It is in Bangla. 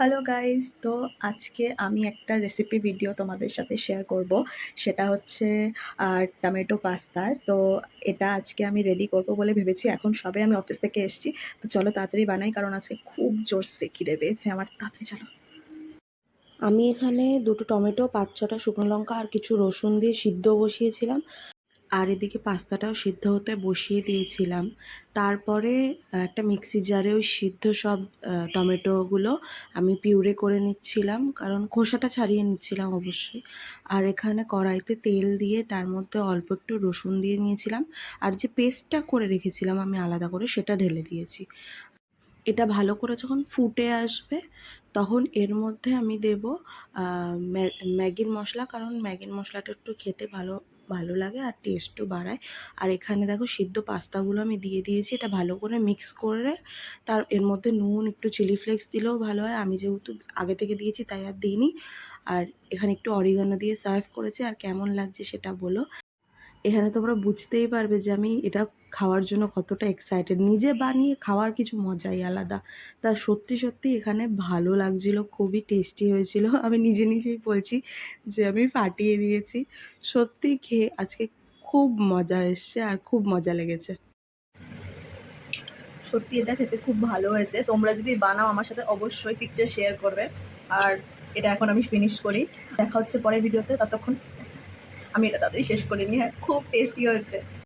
হ্যালো গাইস, তো আজকে আমি একটা রেসিপি ভিডিও তোমাদের সাথে শেয়ার করব। সেটা হচ্ছে টমেটো পাস্তার। তো এটা আজকে আমি রেডি করব বলে ভেবেছি। এখন সবে আমি অফিস থেকে এসেছি। তো চলো তাড়াতাড়ি বানাই, কারণ আজকে খুব জোরসে খিদে পেয়েছে আমার। তাড়াতাড়ি চলো। আমি এখানে দুটো টমেটো, ৫-৬টা শুকনো লঙ্কা আর কিছু রসুন দিয়ে সিদ্ধ বসিয়েছিলাম। আর এদিকে পাস্তাটাও সিদ্ধ হতে বসিয়ে দিয়েছিলাম। তারপরে একটা মিক্সি জারে ওই সিদ্ধ সব টমেটোগুলো আমি পিউরে করে নিচ্ছিলাম, কারণ খোসাটা ছাড়িয়ে নিচ্ছিলাম অবশ্যই। আর এখানে কড়াইতে তেল দিয়ে তার মধ্যে অল্প একটু রসুন দিয়ে নিয়েছিলাম। আর যে পেস্টটা করে রেখেছিলাম আমি আলাদা করে, সেটা ঢেলে দিয়েছি। এটা ভালো করে যখন ফুটে আসবে তখন এর মধ্যে আমি দেব ম্যাগির মশলা, কারণ ম্যাগির মশলাটা একটু খেতে ভালো ভালো লাগে আর টেস্টও বাড়ায়। আর এখানে দেখো সিদ্ধ পাস্তাগুলো আমি দিয়ে দিয়েছি। এটা ভালো করে মিক্স করে তার এর মধ্যে নুন, একটু চিলি ফ্লেক্স দিলেও ভালো হয়। আমি যেহেতু আগে থেকে দিয়েছি তাই আর দিইনি। আর এখানে একটু অরিগানো দিয়ে সার্ভ করেছি। আর কেমন লাগছে সেটা বলো। এখানে তোমরা বুঝতেই পারবে যে আমি এটা খাওয়ার জন্য কতটা এক্সাইটেড। নিজে বানিয়ে খাওয়ার কিছু মজাই আলাদা। তা সত্যি সত্যি এখানে ভালো লাগছিল, খুবই টেস্টি হয়েছিল। আমি নিজে নিজেই বলছি যে আমি ফাটিয়ে দিয়েছি। সত্যি খেয়ে আজকে খুব মজা এসছে আর খুব মজা লেগেছে। সত্যি এটা খেতে খুব ভালো হয়েছে। তোমরা যদি বানাও আমার সাথে অবশ্যই পিকচার শেয়ার করবে। আর এটা এখন আমি ফিনিশ করি। দেখা হচ্ছে পরের ভিডিওতে। ততক্ষণ আমি এটা তাড়াতাড়ি শেষ করে নিই। হ্যাঁ, খুব টেস্টি হয়েছে।